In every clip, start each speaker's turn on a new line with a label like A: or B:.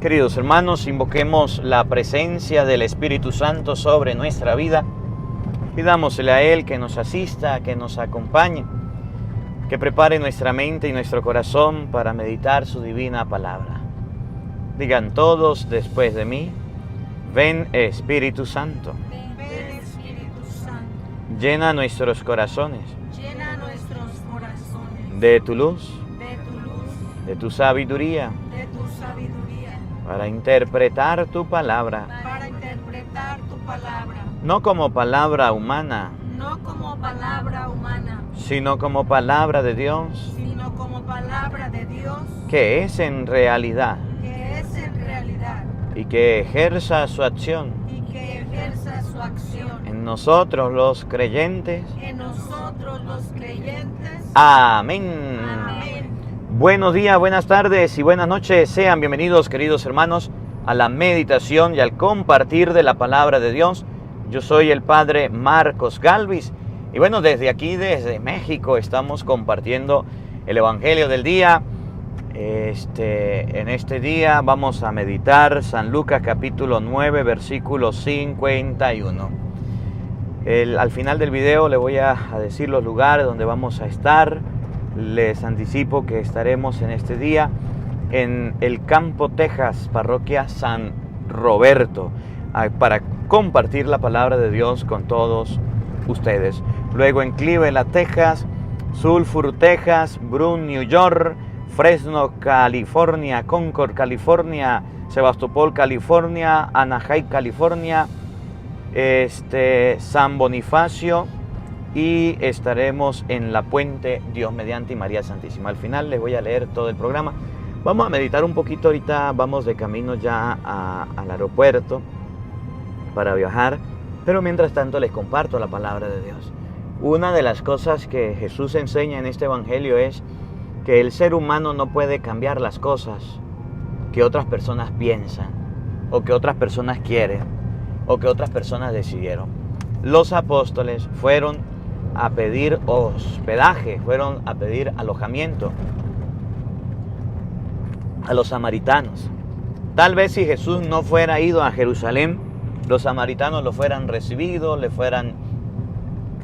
A: Queridos hermanos, invoquemos la presencia del Espíritu Santo sobre nuestra vida. Pidámosle a Él que nos asista, que nos acompañe, que prepare nuestra mente y nuestro corazón para meditar su divina palabra. Digan todos después de mí: ven Espíritu Santo.
B: Ven Espíritu Santo.
A: Llena nuestros corazones
B: Llena nuestros corazones
A: de tu luz,
B: de tu luz,
A: de tu sabiduría,
B: de tu sabiduría,
A: para interpretar tu palabra,
B: para interpretar tu palabra,
A: no como palabra humana,
B: no como palabra humana,
A: sino como palabra de Dios,
B: sino como palabra de Dios,
A: que es en realidad
B: que es en realidad
A: y que ejerza su acción
B: y que ejerza su acción
A: en nosotros los creyentes.
B: en nosotros los creyentes.
A: Amén.
B: Amén.
A: Buenos días, buenas tardes y buenas noches. Sean bienvenidos, queridos hermanos, a la meditación y al compartir de la palabra de Dios. Yo soy el Padre Marcos Galvis y bueno, desde aquí, desde México, estamos compartiendo el Evangelio del día. En este día vamos a meditar San Lucas capítulo 9, versículo 51. Al final del video le voy a decir los lugares donde vamos a estar. Les anticipo que estaremos en este día en El Campo, Texas, parroquia San Roberto, para compartir la palabra de Dios con todos ustedes. Luego en Cleveland, Texas, Sulphur, Texas, Brun, New York, Fresno, California, Concord, California, Sebastopol, California, Anaheim, California, San Bonifacio, y estaremos en La Puente, Dios mediante, y María Santísima. Al final les voy a leer todo el programa. Vamos a meditar un poquito ahorita, vamos de camino ya al aeropuerto para viajar, pero mientras tanto les comparto la palabra de Dios. Una de las cosas que Jesús enseña en este evangelio es que el ser humano no puede cambiar las cosas que otras personas piensan, o que otras personas quieren, o que otras personas decidieron. Los apóstoles fueron a pedir hospedaje, fueron a pedir alojamiento a los samaritanos. Tal vez si Jesús no fuera ido a Jerusalén, los samaritanos lo fueran recibido, le fueran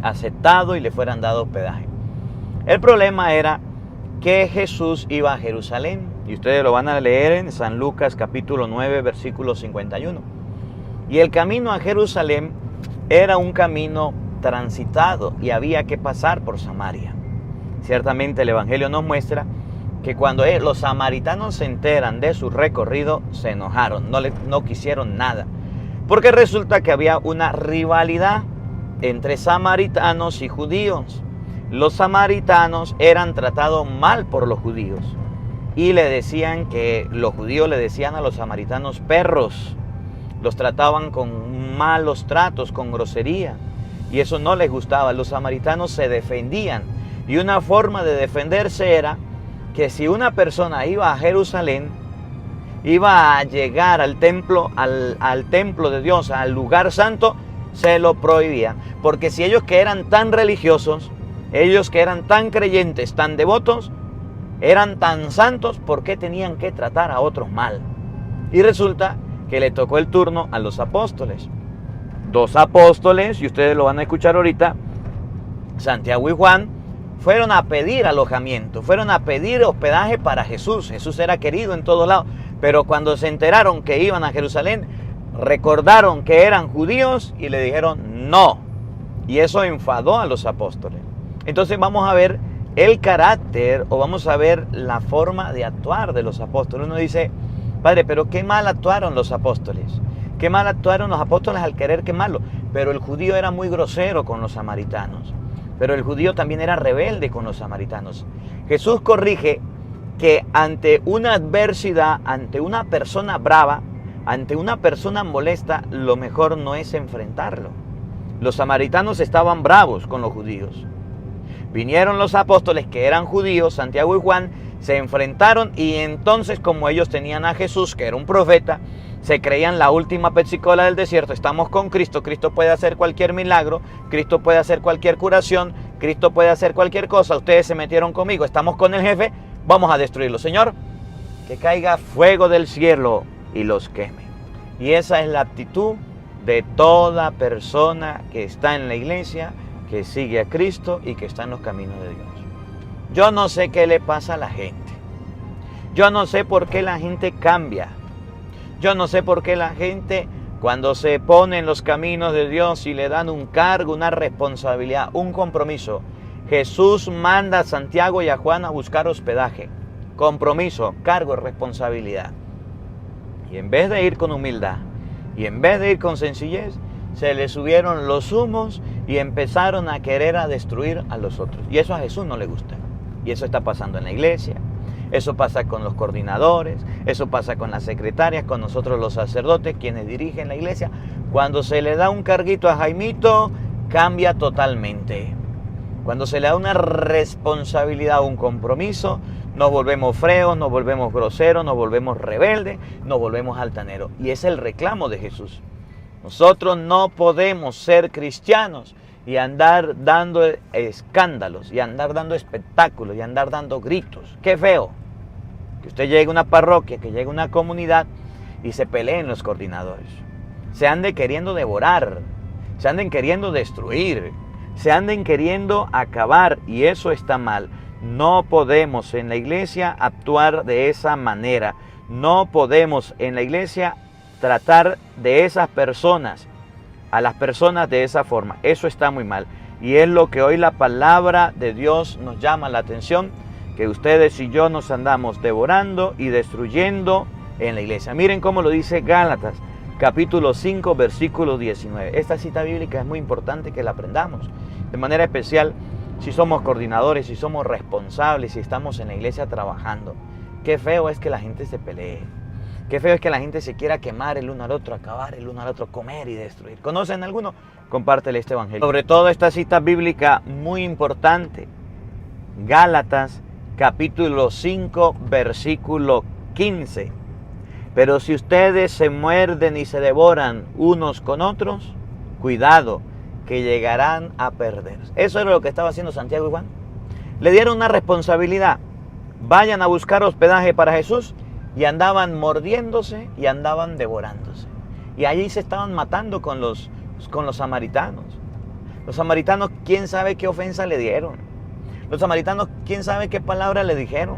A: aceptado y le fueran dado hospedaje. El problema era que Jesús iba a Jerusalén, y ustedes lo van a leer en San Lucas capítulo 9, versículo 51. Y el camino a Jerusalén era un camino transitado y había que pasar por Samaria. Ciertamente el Evangelio nos muestra que cuando los samaritanos se enteran de su recorrido, se enojaron, no quisieron nada. Porque resulta que había una rivalidad entre samaritanos y judíos. Los samaritanos eran tratados mal por los judíos y los judíos le decían a los samaritanos perros. Los trataban con malos tratos, con grosería, y eso no les gustaba. Los samaritanos se defendían, y una forma de defenderse era que si una persona iba a Jerusalén, iba a llegar al templo de Dios, al lugar santo, se lo prohibían. Porque si ellos, que eran tan religiosos, ellos que eran tan creyentes, tan devotos, eran tan santos, ¿por qué tenían que tratar a otros mal? Y resulta que le tocó el turno a los apóstoles. Dos apóstoles, y ustedes lo van a escuchar ahorita, Santiago y Juan, fueron a pedir alojamiento, fueron a pedir hospedaje para Jesús. Jesús era querido en todos lados, pero cuando se enteraron que iban a Jerusalén, recordaron que eran judíos y le dijeron no. Y eso enfadó a los apóstoles. Entonces vamos a ver el carácter, o vamos a ver la forma de actuar de los apóstoles. Uno dice: Padre, pero qué mal actuaron los apóstoles. Qué mal actuaron los apóstoles al querer quemarlo. Pero el judío era muy grosero con los samaritanos. Pero el judío también era rebelde con los samaritanos. Jesús corrige que ante una adversidad, ante una persona brava, ante una persona molesta, lo mejor no es enfrentarlo. Los samaritanos estaban bravos con los judíos. Vinieron los apóstoles, que eran judíos, Santiago y Juan, se enfrentaron, y entonces, como ellos tenían a Jesús, que era un profeta, se creían la última pepsicola del desierto. Estamos con Cristo, Cristo puede hacer cualquier milagro, Cristo puede hacer cualquier curación, Cristo puede hacer cualquier cosa. Ustedes se metieron conmigo, estamos con el jefe, vamos a destruirlo. Señor, que caiga fuego del cielo y los queme. Y esa es la actitud de toda persona que está en la iglesia, que sigue a Cristo y que está en los caminos de Dios. Yo no sé qué le pasa a la gente. Yo no sé por qué la gente cambia. Yo no sé por qué la gente, cuando se pone en los caminos de Dios y le dan un cargo, una responsabilidad, un compromiso, Jesús manda a Santiago y a Juan a buscar hospedaje. Compromiso, cargo, responsabilidad. Y en vez de ir con humildad, y en vez de ir con sencillez, se le subieron los humos y empezaron a querer a destruir a los otros. Y eso a Jesús no le gusta. Y eso está pasando en la iglesia. Eso pasa con los coordinadores, eso pasa con las secretarias, con nosotros los sacerdotes, quienes dirigen la iglesia. Cuando se le da un carguito a Jaimito, cambia totalmente. Cuando se le da una responsabilidad, un compromiso, nos volvemos feos, nos volvemos groseros, nos volvemos rebeldes, nos volvemos altaneros. Y es el reclamo de Jesús. Nosotros no podemos ser cristianos y andar dando escándalos, y andar dando espectáculos, y andar dando gritos. ¡Qué feo! Que usted llegue a una parroquia, que llegue a una comunidad y se peleen los coordinadores. Se anden queriendo devorar, se anden queriendo destruir, se anden queriendo acabar, y eso está mal. No podemos en la iglesia actuar de esa manera. No podemos en la iglesia tratar de esas personas, a las personas de esa forma. Eso está muy mal. Y es lo que hoy la palabra de Dios nos llama la atención, que ustedes y yo nos andamos devorando y destruyendo en la iglesia. Miren cómo lo dice Gálatas, capítulo 5, versículo 19. Esta cita bíblica es muy importante que la aprendamos. De manera especial, si somos coordinadores, si somos responsables, si estamos en la iglesia trabajando. Qué feo es que la gente se pelee. Qué feo es que la gente se quiera quemar el uno al otro, acabar el uno al otro, comer y destruir. ¿Conocen alguno? Compártele este evangelio. Sobre todo esta cita bíblica muy importante. Gálatas, capítulo 5, versículo 15. Pero si ustedes se muerden y se devoran unos con otros, cuidado, que llegarán a perder. Eso era lo que estaba haciendo Santiago y Juan. Le dieron una responsabilidad. Vayan a buscar hospedaje para Jesús, y andaban mordiéndose y andaban devorándose. Y allí se estaban matando con los samaritanos. Los samaritanos, quién sabe qué ofensa le dieron. Los samaritanos, quién sabe qué palabra le dijeron.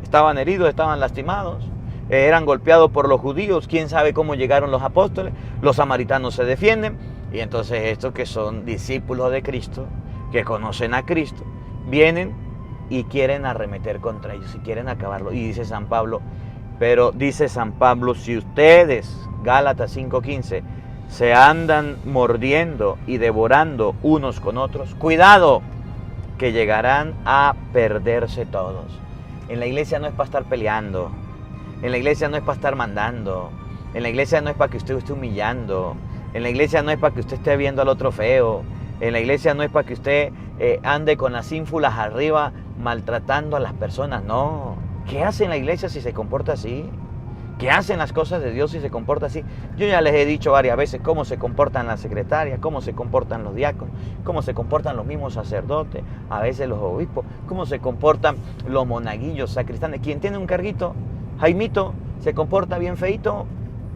A: Estaban heridos, estaban lastimados, eran golpeados por los judíos. Quién sabe cómo llegaron los apóstoles. Los samaritanos se defienden. Y entonces estos que son discípulos de Cristo, que conocen a Cristo, vienen y quieren arremeter contra ellos y quieren acabarlo. Y dice San Pablo, si ustedes, Gálatas 5:15, se andan mordiendo y devorando unos con otros, cuidado, que llegarán a perderse todos. En la iglesia no es para estar peleando, en la iglesia no es para estar mandando, en la iglesia no es para que usted esté humillando, en la iglesia no es para que usted esté viendo al otro feo, en la iglesia no es para que usted ande con las ínfulas arriba maltratando a las personas, no. ¿Qué hace en la iglesia si se comporta así? ¿Qué hacen las cosas de Dios si se comporta así? Yo ya les he dicho varias veces cómo se comportan las secretarias, cómo se comportan los diáconos, cómo se comportan los mismos sacerdotes, a veces los obispos, cómo se comportan los monaguillos, sacristanes. Quien tiene un carguito, Jaimito, se comporta bien feito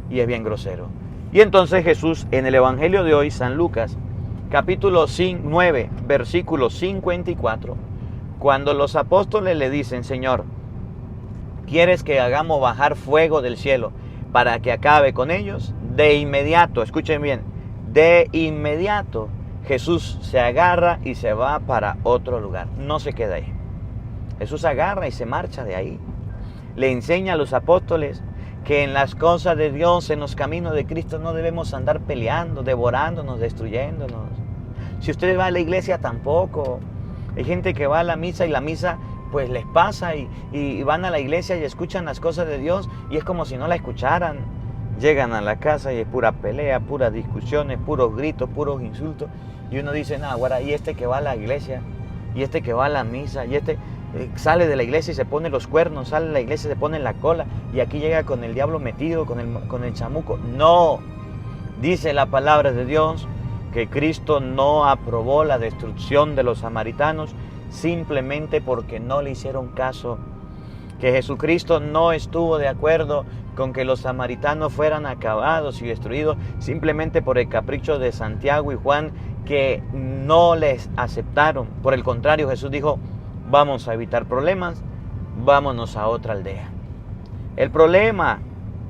A: y es bien grosero. Y entonces Jesús, en el evangelio de hoy, San Lucas, capítulo 9, versículo 54, cuando los apóstoles le dicen, Señor, ¿quieres que hagamos bajar fuego del cielo para que acabe con ellos? De inmediato, escuchen bien, de inmediato Jesús se agarra y se va para otro lugar. No se queda ahí. Jesús agarra y se marcha de ahí. Le enseña a los apóstoles que en las cosas de Dios, en los caminos de Cristo, no debemos andar peleando, devorándonos, destruyéndonos. Si usted va a la iglesia, tampoco. Hay gente que va a la misa y la misa pues les pasa y van a la iglesia y escuchan las cosas de Dios y es como si no la escucharan. Llegan a la casa y es pura pelea, puras discusiones, puros gritos, puros insultos. Y uno dice, no, ahora, y este que va a la iglesia, y este que va a la misa, y este sale de la iglesia y se pone los cuernos, sale de la iglesia y se pone en la cola, y aquí llega con el diablo metido, con el chamuco. No, dice la palabra de Dios que Cristo no aprobó la destrucción de los samaritanos simplemente porque no le hicieron caso que Jesucristo no estuvo de acuerdo con que los samaritanos fueran acabados y destruidos simplemente por el capricho de Santiago y Juan, que no les aceptaron. Por el contrario, Jesús dijo, vamos a evitar problemas, vámonos a otra aldea. El problema,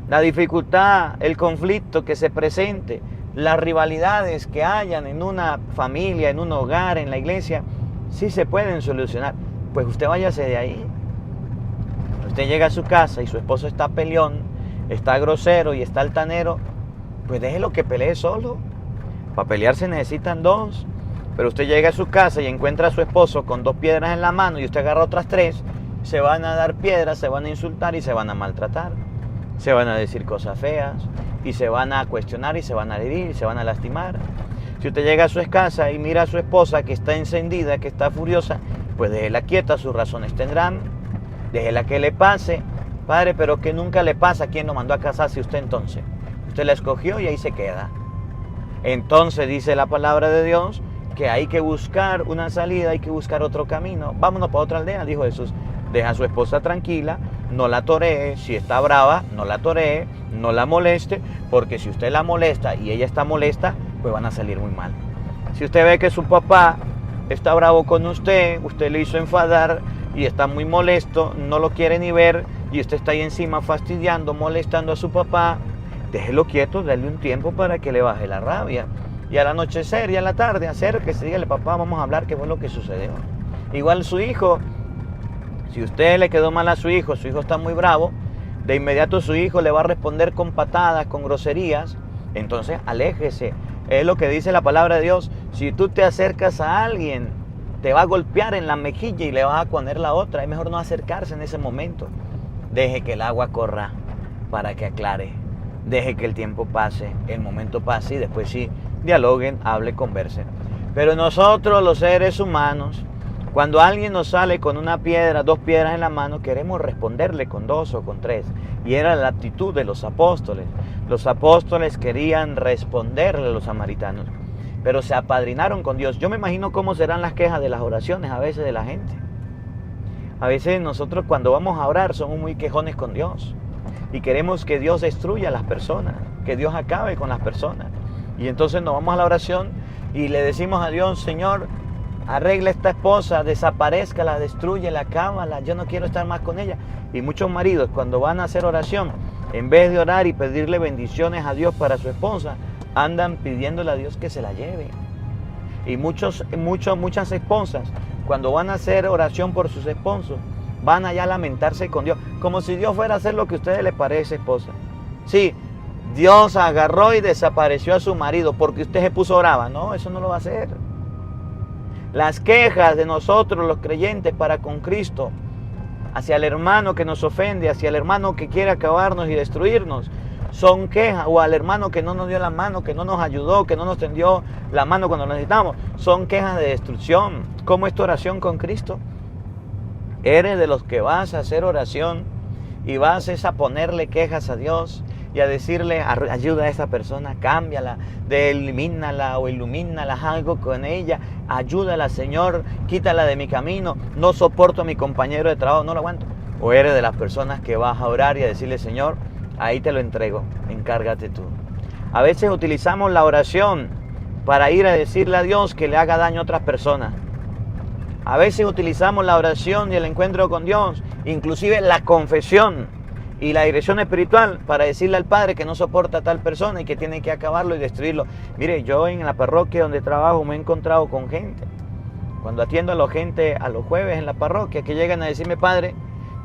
A: la dificultad, el conflicto que se presente, las rivalidades que hayan en una familia, en un hogar, en la iglesia, sí se pueden solucionar. Pues usted váyase de ahí. Usted llega a su casa y su esposo está peleón, está grosero y está altanero, pues déjelo que pelee solo. Para pelear se necesitan dos. Pero usted llega a su casa y encuentra a su esposo con 2 piedras en la mano y usted agarra otras 3, se van a dar piedras, se van a insultar y se van a maltratar. Se van a decir cosas feas y se van a cuestionar y se van a herir y se van a lastimar. Si usted llega a su casa y mira a su esposa que está encendida, que está furiosa, pues déjela quieta, sus razones tendrán. Déjela que le pase. Padre, pero que nunca le pasa. ¿Quién lo mandó a casarse usted entonces? Usted la escogió y ahí se queda. Entonces dice la palabra de Dios que hay que buscar una salida, hay que buscar otro camino. Vámonos para otra aldea, dijo Jesús. Deja a su esposa tranquila, no la toree. Si está brava, no la toree, no la moleste, porque si usted la molesta y ella está molesta, pues van a salir muy mal. Si usted ve que su papá está bravo con usted le hizo enfadar y está muy molesto, no lo quiere ni ver y usted está ahí encima fastidiando, molestando a su papá, déjelo quieto, dale un tiempo para que le baje la rabia. Y al anochecer y a la tarde, acérquese, dígale, papá, vamos a hablar qué fue lo que sucedió. Igual su hijo, si usted le quedó mal a su hijo está muy bravo, de inmediato su hijo le va a responder con patadas, con groserías, entonces aléjese. Es lo que dice la palabra de Dios. Si tú te acercas a alguien, te va a golpear en la mejilla y le vas a poner la otra. Es mejor no acercarse en ese momento. Deje que el agua corra para que aclare. Deje que el tiempo pase, el momento pase y después sí, dialoguen, hablen, conversen. Pero nosotros los seres humanos, cuando alguien nos sale con una piedra, 2 piedras en la mano, queremos responderle con 2 o con 3. Y era la actitud de los apóstoles. Los apóstoles querían responderle a los samaritanos, pero se apadrinaron con Dios. Yo me imagino cómo serán las quejas de las oraciones a veces de la gente. A veces nosotros cuando vamos a orar somos muy quejones con Dios y queremos que Dios destruya a las personas, que Dios acabe con las personas. Y entonces nos vamos a la oración y le decimos a Dios, Señor, arregla esta esposa, desaparezcala, destrúyela, acábala, yo no quiero estar más con ella. Y muchos maridos cuando van a hacer oración, en vez de orar y pedirle bendiciones a Dios para su esposa, andan pidiéndole a Dios que se la lleve. Y muchas esposas, cuando van a hacer oración por sus esposos, van allá a lamentarse con Dios, como si Dios fuera a hacer lo que a ustedes les parece, esposa. Sí, Dios agarró y desapareció a su marido porque usted se puso brava. No, eso no lo va a hacer. Las quejas de nosotros los creyentes para con Cristo hacia el hermano que nos ofende, hacia el hermano que quiere acabarnos y destruirnos, son quejas, o al hermano que no nos dio la mano, que no nos ayudó, que no nos tendió la mano cuando lo necesitamos, son quejas de destrucción. ¿Cómo es tu oración con Cristo? Eres de los que vas a hacer oración y vas a ponerle quejas a Dios y a decirle, ayuda a esa persona, cámbiala, elimínala o ilumínala, algo con ella, ayúdala, Señor, quítala de mi camino, no soporto a mi compañero de trabajo, no lo aguanto. O eres de las personas que vas a orar y a decirle, Señor, ahí te lo entrego, encárgate tú. A veces utilizamos la oración para ir a decirle a Dios que le haga daño a otras personas. A veces utilizamos la oración y el encuentro con Dios, inclusive la confesión y la dirección espiritual, para decirle al Padre que no soporta a tal persona y que tiene que acabarlo y destruirlo. Mire, yo en la parroquia donde trabajo me he encontrado con gente, cuando atiendo a la gente a los jueves en la parroquia, que llegan a decirme, Padre,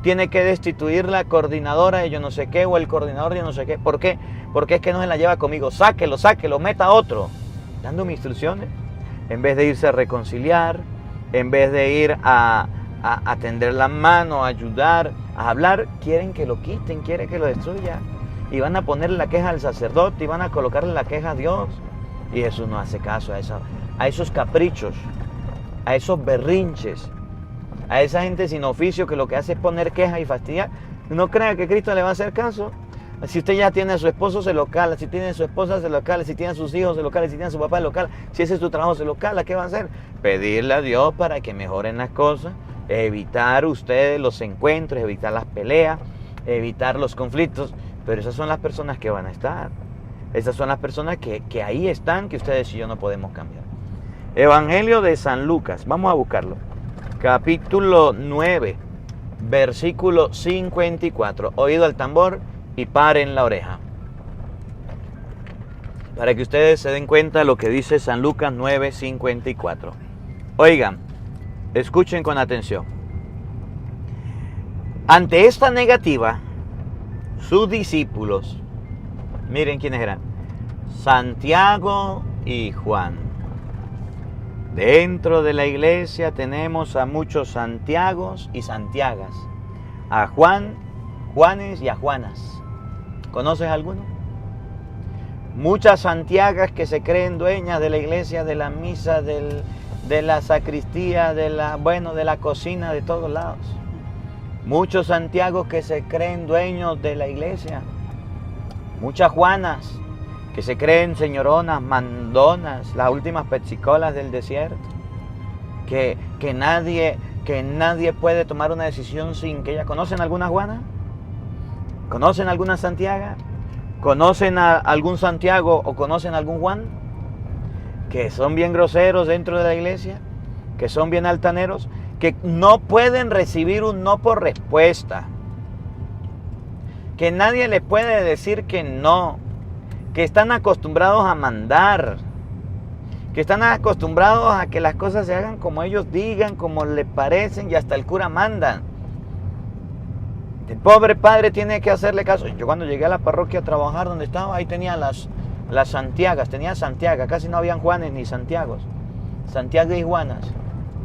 A: tiene que destituir la coordinadora de yo no sé qué o el coordinador de yo no sé qué. ¿Por qué? Porque es que no se la lleva conmigo. Sáquelo, meta a otro. Dándome instrucciones. En vez de irse a reconciliar, en vez de ir a tender la mano, a ayudar, a hablar, quieren que lo quiten, quieren que lo destruya. Y van a ponerle la queja al sacerdote y van a colocarle la queja a Dios. Y Jesús no hace caso a esos caprichos, a esos berrinches, a esa gente sin oficio que lo que hace es poner quejas y fastidiar. No crea que Cristo le va a hacer caso. Si usted ya tiene a su esposo, se lo cala. Si tiene a su esposa, se lo cala. Si tiene a sus hijos, se lo cala. Si tiene a su papá, se lo cala. Si ese es su trabajo, se lo cala. ¿Qué va a hacer? Pedirle a Dios para que mejoren las cosas, evitar ustedes los encuentros, evitar las peleas, evitar los conflictos, pero esas son las personas que van a estar. Esas son las personas que ahí están, que ustedes y yo no podemos cambiar. Evangelio de San Lucas, vamos a buscarlo. Capítulo 9, versículo 54. Oído al tambor y paren la oreja. Para que ustedes se den cuenta de lo que dice San Lucas 9, 54. Oigan, escuchen con atención. Ante esta negativa, sus discípulos, miren quiénes eran, Santiago y Juan. Dentro de la iglesia tenemos a muchos Santiagos y Santiagas, a Juan, Juanes y a Juanas. ¿Conoces alguno? Muchas Santiagas que se creen dueñas de la iglesia, de la misa, de la sacristía, de la cocina, de todos lados. Muchos Santiagos que se creen dueños de la iglesia. Muchas Juanas que se creen señoronas, mandonas, las últimas pepsicolas del desierto. Que nadie puede tomar una decisión sin que ella... ¿Conocen alguna Juana? ¿Conocen alguna Santiaga? ¿Conocen a algún Santiago o conocen a algún Juan? Que son bien groseros dentro de la iglesia, que son bien altaneros, que no pueden recibir un no por respuesta, que nadie les puede decir que no, que están acostumbrados a mandar, que están acostumbrados a que las cosas se hagan como ellos digan, como les parecen, y hasta el cura manda. El pobre padre tiene que hacerle caso. Yo cuando llegué a la parroquia a trabajar donde estaba, ahí tenía las Santiagas, tenía Santiaga, casi no habían Juanes ni Santiagos, Santiago y Juanas,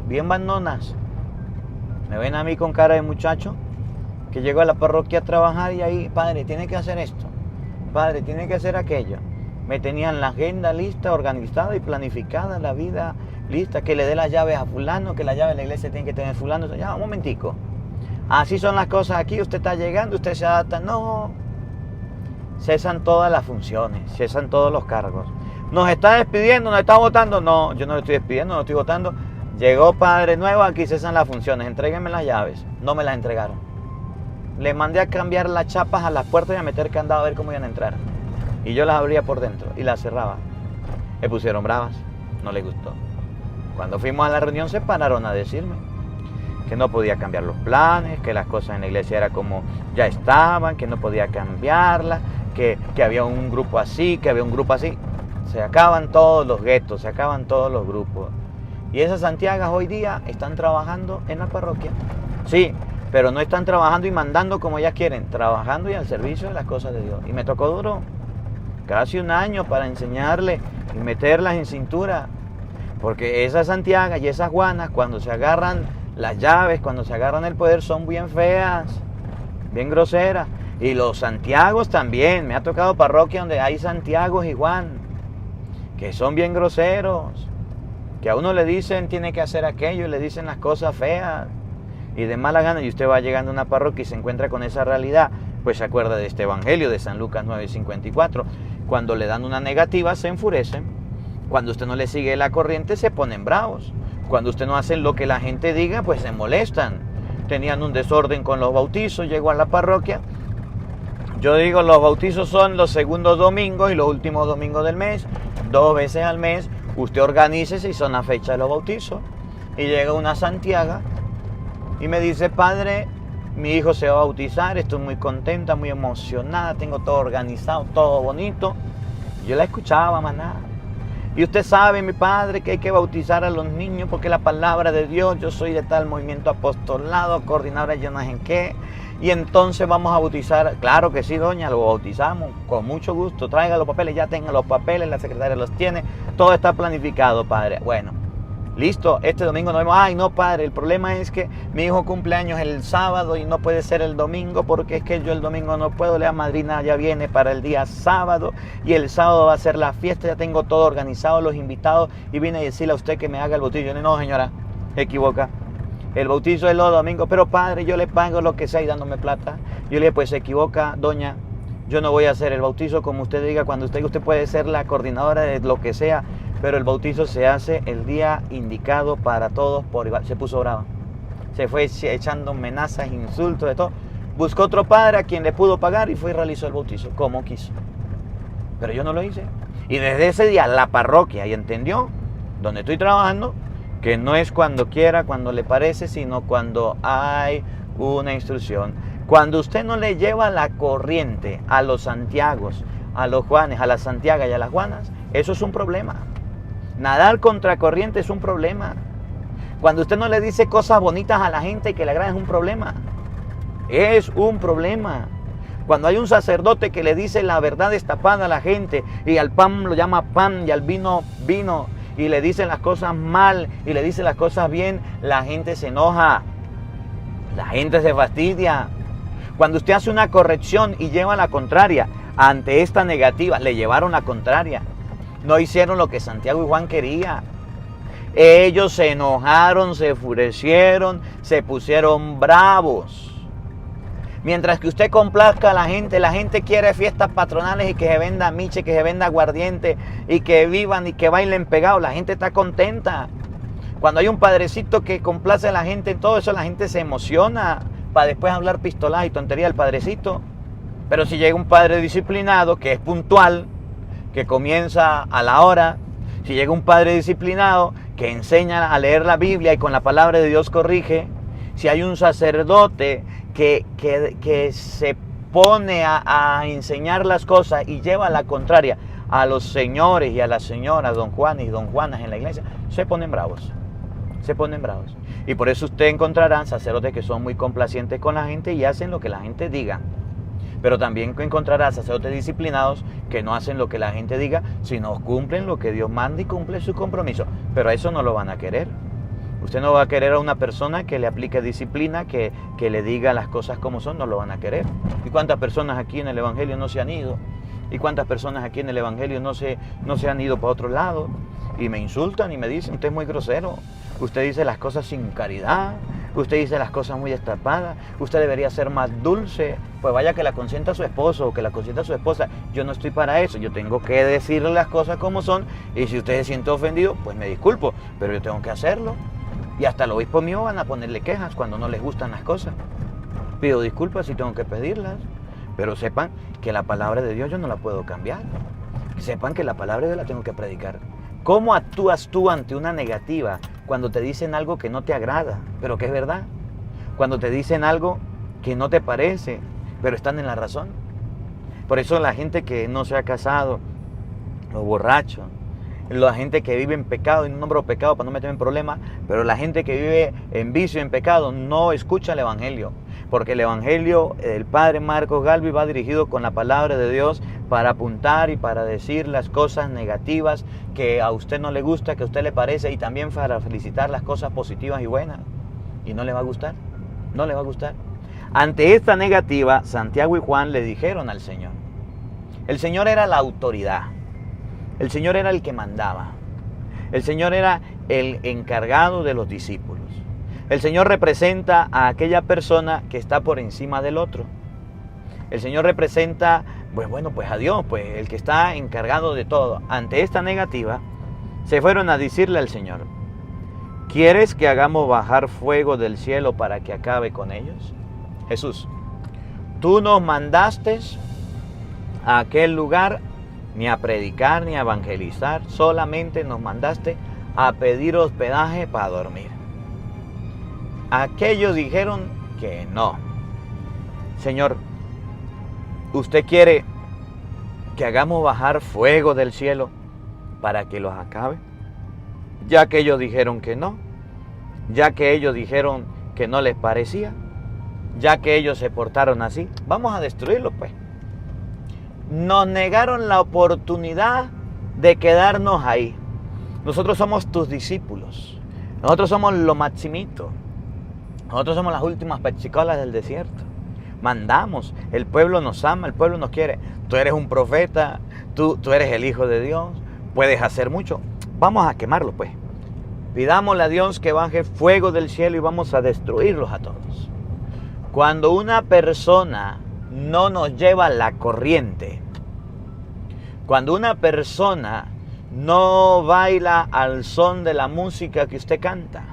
A: bien bandonas. Me ven a mí con cara de muchacho que llego a la parroquia a trabajar y ahí, padre, tiene que hacer esto, padre, tiene que hacer aquello. Me tenían la agenda lista, organizada y planificada, la vida lista, que le dé las llaves a fulano, que la llave de la iglesia tiene que tener fulano. Ya, un momentico. Así son las cosas aquí, usted está llegando, usted se adapta. No, cesan todas las funciones, cesan todos los cargos. Nos está despidiendo, nos está votando. No, yo no le estoy despidiendo, no estoy votando. Llegó padre nuevo, aquí cesan las funciones, entréguenme las llaves. No me las entregaron. Le mandé a cambiar las chapas a las puertas y a meter candado a ver cómo iban a entrar. Y yo las abría por dentro y las cerraba. Me pusieron bravas, no les gustó. Cuando fuimos a la reunión se pararon a decirme que no podía cambiar los planes, que las cosas en la iglesia eran como ya estaban, que no podía cambiarlas, que había un grupo así, que había un grupo así. Se acaban todos los guetos, se acaban todos los grupos. Y esas Santiagas hoy día están trabajando en la parroquia. Sí, pero no están trabajando y mandando como ellas quieren, trabajando y al servicio de las cosas de Dios. Y me tocó duro, casi un año para enseñarle y meterlas en cintura. Porque esas Santiagas y esas Juanas, cuando se agarran las llaves, cuando se agarran el poder, son bien feas, bien groseras. Y los Santiagos también. Me ha tocado parroquia donde hay Santiagos y Juan, que son bien groseros, que a uno le dicen tiene que hacer aquello y le dicen las cosas feas y de mala gana, y usted va llegando a una parroquia y se encuentra con esa realidad, pues se acuerda de este evangelio de San Lucas 9:54. Cuando le dan una negativa se enfurecen, cuando usted no le sigue la corriente se ponen bravos, cuando usted no hace lo que la gente diga pues se molestan. Tenían un desorden con los bautizos, llegó a la parroquia. Yo digo, los bautizos son los segundos domingos y los últimos domingos del mes, 2 veces al mes. Usted organícese y son la fecha de los bautizos. Y llega una Santiaga y me dice, padre, mi hijo se va a bautizar, estoy muy contenta, muy emocionada, tengo todo organizado, todo bonito. Y yo la escuchaba, más nada. Y usted sabe, mi padre, que hay que bautizar a los niños porque la palabra de Dios, yo soy de tal movimiento apostolado, coordinadora yo no sé en qué. Y entonces vamos a bautizar. Claro que sí, doña, lo bautizamos con mucho gusto. Traiga los papeles, ya tenga los papeles, la secretaria los tiene. Todo está planificado, padre. Bueno, listo, este domingo nos vemos. Ay, no, padre, el problema es que mi hijo cumple años el sábado y no puede ser el domingo porque es que yo el domingo no puedo. La madrina ya viene para el día sábado y el sábado va a ser la fiesta. Ya tengo todo organizado, los invitados, y vine a decirle a usted que me haga el bautizo. Yo le digo, no, señora, se equivoca. El bautizo es los domingos, pero padre, yo le pago lo que sea y dándome plata. Yo le dije, pues se equivoca, doña, yo no voy a hacer el bautizo como usted diga. Cuando usted puede ser la coordinadora de lo que sea, pero el bautizo se hace el día indicado para todos por igual. Se puso brava. se fue echando amenazas, insultos, de todo. Buscó otro padre a quien le pudo pagar y fue y realizó el bautizo, como quiso. Pero yo no lo hice. Y desde ese día la parroquia y entendió, donde estoy trabajando, que no es cuando quiera, cuando le parece, sino cuando hay una instrucción. Cuando usted no le lleva la corriente a los Santiagos, a los Juanes, a las Santiagas y a las Juanas, eso es un problema. Nadar contra corriente es un problema. Cuando usted no le dice cosas bonitas a la gente que le agradan, es un problema. Es un problema. Cuando hay un sacerdote que le dice la verdad destapada a la gente y al pan lo llama pan y al vino vino y le dice las cosas mal y le dice las cosas bien, la gente se enoja, la gente se fastidia. Cuando usted hace una corrección y lleva la contraria, ante esta negativa le llevaron la contraria. No hicieron lo que Santiago y Juan querían. Ellos se enojaron, se enfurecieron, se pusieron bravos. Mientras que usted complazca a la gente quiere fiestas patronales y que se venda miche, que se venda aguardiente y que vivan y que bailen pegados. La gente está contenta. Cuando hay un padrecito que complace a la gente, todo eso la gente se emociona para después hablar pistoladas y tonterías del padrecito. Pero si llega un padre disciplinado, que es puntual, que comienza a la hora, si llega un padre disciplinado, que enseña a leer la Biblia y con la palabra de Dios corrige, si hay un sacerdote que se pone a enseñar las cosas y lleva la contraria a los señores y a las señoras, don Juan y don Juanas en la iglesia, se ponen bravos. Se ponen bravos. Y por eso usted encontrará sacerdotes que son muy complacientes con la gente y hacen lo que la gente diga. Pero también encontrará sacerdotes disciplinados que no hacen lo que la gente diga, sino cumplen lo que Dios manda y cumple su compromiso. Pero a eso no lo van a querer. Usted no va a querer a una persona que le aplique disciplina, que le diga las cosas como son, no lo van a querer. ¿Y cuántas personas aquí en el Evangelio no se han ido? ¿Y cuántas personas aquí en el Evangelio no se han ido para otro lado? Y me insultan y me dicen, usted es muy grosero, usted dice las cosas sin caridad, usted dice las cosas muy destapadas, usted debería ser más dulce. Pues vaya que la consienta su esposo o que la consienta su esposa. Yo no estoy para eso, yo tengo que decirle las cosas como son y si usted se siente ofendido, pues me disculpo, pero yo tengo que hacerlo. Y hasta el obispo mío van a ponerle quejas cuando no les gustan las cosas. Pido disculpas si tengo que pedirlas, pero sepan que la palabra de Dios yo no la puedo cambiar. Sepan que la palabra de Dios la tengo que predicar. ¿Cómo actúas tú ante una negativa cuando te dicen algo que no te agrada, pero que es verdad? Cuando te dicen algo que no te parece, pero están en la razón. Por eso la gente que no se ha casado, los borrachos, la gente que vive en pecado, y no nombro pecado para no meterme en problemas, pero la gente que vive en vicio, en pecado, no escucha el Evangelio. Porque el Evangelio del Padre Marcos Galvi va dirigido con la palabra de Dios para apuntar y para decir las cosas negativas que a usted no le gusta, que a usted le parece, y también para felicitar las cosas positivas y buenas. Y no le va a gustar, no le va a gustar. Ante esta negativa, Santiago y Juan le dijeron al Señor. El Señor era la autoridad. El Señor era el que mandaba. El Señor era el encargado de los discípulos. El Señor representa a aquella persona que está por encima del otro. El Señor representa, pues a Dios, pues el que está encargado de todo. Ante esta negativa, se fueron a decirle al Señor, ¿quieres que hagamos bajar fuego del cielo para que acabe con ellos? Jesús, tú nos mandaste a aquel lugar ni a predicar ni a evangelizar, solamente nos mandaste a pedir hospedaje para dormir. Aquellos dijeron que no. Señor, ¿usted quiere que hagamos bajar fuego del cielo para que los acabe? Ya que ellos dijeron que no, ya que ellos dijeron que no les parecía, ya que ellos se portaron así, vamos a destruirlos pues. Nos negaron la oportunidad de quedarnos ahí. Nosotros somos tus discípulos. Nosotros somos lo maximito. Nosotros somos las últimas pechicolas del desierto. Mandamos. El pueblo nos ama, el pueblo nos quiere. Tú eres un profeta, tú eres el Hijo de Dios. Puedes hacer mucho. Vamos a quemarlo pues. Pidámosle a Dios que baje fuego del cielo y vamos a destruirlos a todos. Cuando una persona no nos lleva la corriente, cuando una persona no baila al son de la música que usted canta,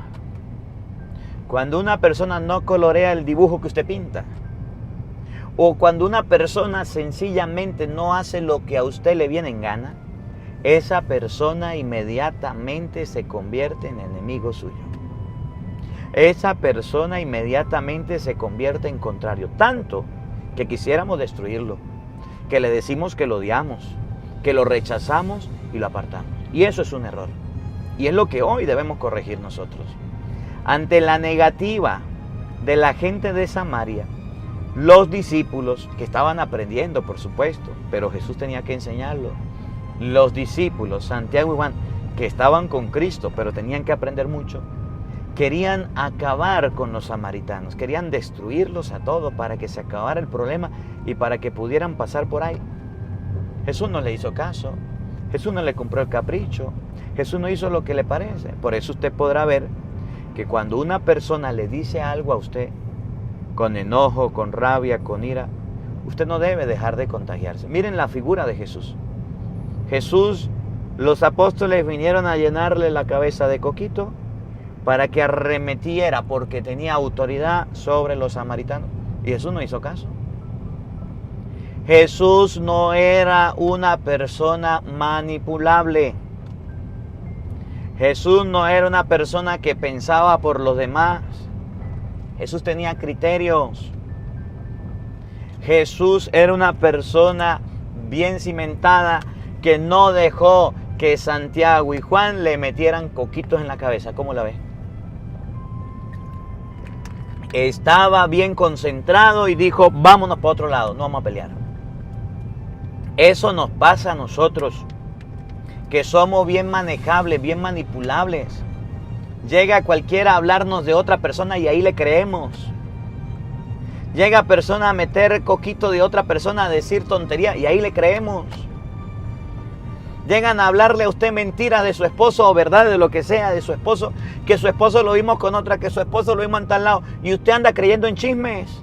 A: Cuando una persona no colorea el dibujo que usted pinta, o cuando una persona sencillamente no hace lo que a usted le viene en gana, esa persona inmediatamente se convierte en enemigo suyo. Esa persona inmediatamente se convierte en contrario, tanto que quisiéramos destruirlo, que le decimos que lo odiamos, que lo rechazamos y lo apartamos. Y eso es un error. Y es lo que hoy debemos corregir nosotros. Ante la negativa de la gente de Samaria, los discípulos, que estaban aprendiendo, por supuesto, pero Jesús tenía que enseñarlo. Los discípulos, Santiago y Juan, que estaban con Cristo, pero tenían que aprender mucho, querían acabar con los samaritanos, querían destruirlos a todos para que se acabara el problema y para que pudieran pasar por ahí. Jesús no le hizo caso, Jesús no le compró el capricho, Jesús no hizo lo que le parece. Por eso usted podrá ver que cuando una persona le dice algo a usted, con enojo, con rabia, con ira, usted no debe dejar de contagiarse. Miren la figura de Jesús. Jesús, los apóstoles vinieron a llenarle la cabeza de coquito para que arremetiera porque tenía autoridad sobre los samaritanos. Y Jesús no hizo caso. Jesús no era una persona manipulable. Jesús no era una persona que pensaba por los demás. Jesús tenía criterios. Jesús era una persona bien cimentada que no dejó que Santiago y Juan le metieran coquitos en la cabeza. ¿Cómo la ve? Estaba bien concentrado y dijo, vámonos para otro lado, no vamos a pelear. Eso nos pasa a nosotros, que somos bien manejables, bien manipulables. Llega cualquiera a hablarnos de otra persona y ahí le creemos. Llega persona a meter coquito de otra persona, a decir tontería y ahí le creemos. Llegan a hablarle a usted mentiras de su esposo o verdad de lo que sea de su esposo, que su esposo lo vimos con otra, que su esposo lo vimos en tal lado y usted anda creyendo en chismes.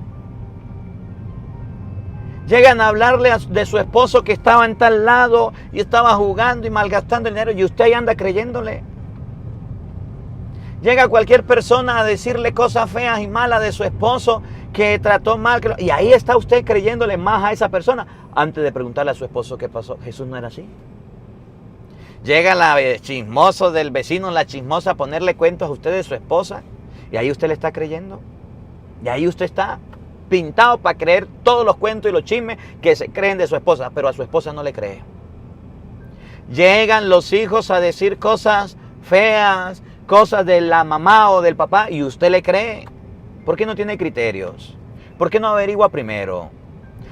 A: Llegan a hablarle de su esposo que estaba en tal lado y estaba jugando y malgastando el dinero y usted ahí anda creyéndole. Llega cualquier persona a decirle cosas feas y malas de su esposo que trató mal. Y ahí está usted creyéndole más a esa persona antes de preguntarle a su esposo qué pasó. Jesús no era así. Llega la chismoso del vecino, la chismosa a ponerle cuentos a usted de su esposa. Y ahí usted le está creyendo. Y ahí usted está pintado para creer todos los cuentos y los chismes que se creen de su esposa. Pero a su esposa no le cree. Llegan los hijos a decir cosas feas, cosas de la mamá o del papá y usted le cree. ¿Por qué no tiene criterios? ¿Por qué no averigua primero?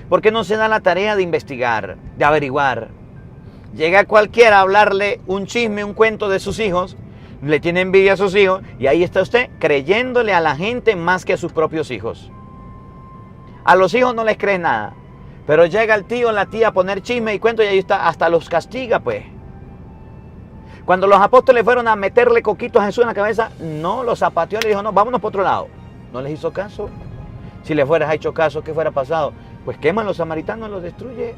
A: ¿Por qué no se da la tarea de investigar, de averiguar? Llega cualquiera a hablarle un chisme, un cuento de sus hijos, le tiene envidia a sus hijos y ahí está usted creyéndole a la gente más que a sus propios hijos. A los hijos no les cree nada, pero llega el tío o la tía a poner chisme y cuento y ahí está, hasta los castiga pues. Cuando los apóstoles fueron a meterle coquitos a Jesús en la cabeza, no los zapateó, le dijo, no, vámonos por otro lado. No les hizo caso. Si le fueras hecho caso, ¿qué fuera pasado? Pues queman los samaritanos, los destruye.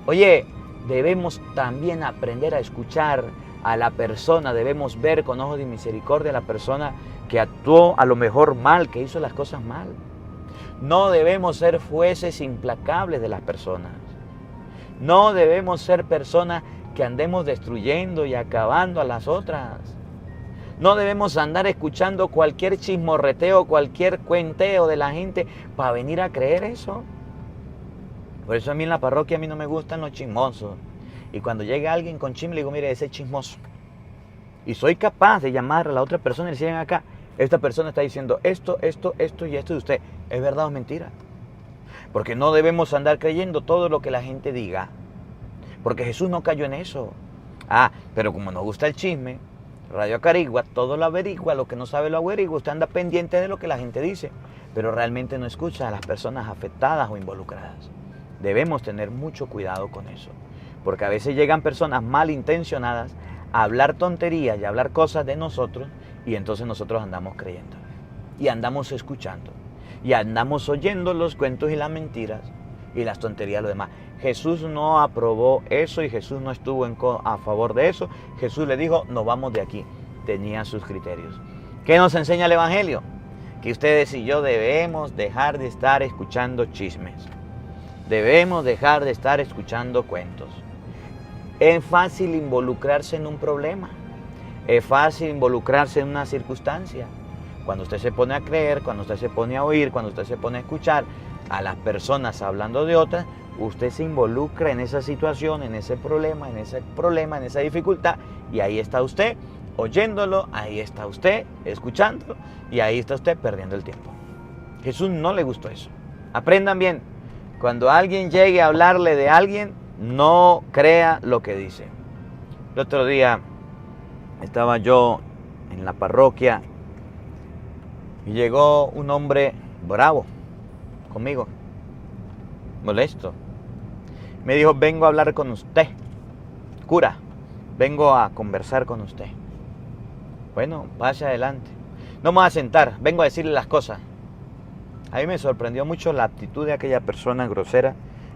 A: Oye, debemos también aprender a escuchar a la persona, debemos ver con ojos de misericordia a la persona que actuó a lo mejor mal, que hizo las cosas mal. No debemos ser jueces implacables de las personas. No debemos ser personas que andemos destruyendo y acabando a las otras. No debemos andar escuchando cualquier chismorreteo, cualquier cuenteo de la gente para venir a creer eso. Por eso a mí en la parroquia a mí no me gustan los chismosos. Y cuando llega alguien con chisme le digo, mire, ese es chismoso. Y soy capaz de llamar a la otra persona y decir, acá, esta persona está diciendo esto y esto de usted. ¿Es verdad o es mentira? Porque no debemos andar creyendo todo lo que la gente diga. Porque Jesús no cayó en eso. Pero como nos gusta el chisme, Radio Acarigua todo lo averigua, lo que no sabe lo averigua, usted anda pendiente de lo que la gente dice, pero realmente no escucha a las personas afectadas o involucradas. Debemos tener mucho cuidado con eso, porque a veces llegan personas malintencionadas a hablar tonterías y a hablar cosas de nosotros, y entonces nosotros andamos creyendo, y andamos escuchando, y andamos oyendo los cuentos y las mentiras, y las tonterías de los demás. Jesús no aprobó eso y Jesús no estuvo a favor de eso. Jesús le dijo, nos vamos de aquí. Tenía sus criterios. ¿Qué nos enseña el Evangelio? Que ustedes y yo debemos dejar de estar escuchando chismes. Debemos dejar de estar escuchando cuentos. Es fácil involucrarse en un problema. Es fácil involucrarse en una circunstancia. Cuando usted se pone a creer, cuando usted se pone a oír, cuando usted se pone a escuchar a las personas hablando de otras, usted se involucra en esa situación, en ese problema, en esa dificultad, y ahí está usted oyéndolo, ahí está usted escuchándolo, y ahí está usted perdiendo el tiempo. Jesús no le gustó eso. Aprendan bien, cuando alguien llegue a hablarle de alguien, no crea lo que dice. El otro día estaba yo en la parroquia y llegó un hombre bravo conmigo, molesto. Me dijo, vengo a hablar con usted, cura, vengo a conversar con usted. Bueno, pase adelante. No me voy a sentar, vengo a decirle las cosas. A mí me sorprendió mucho la actitud de aquella persona grosera.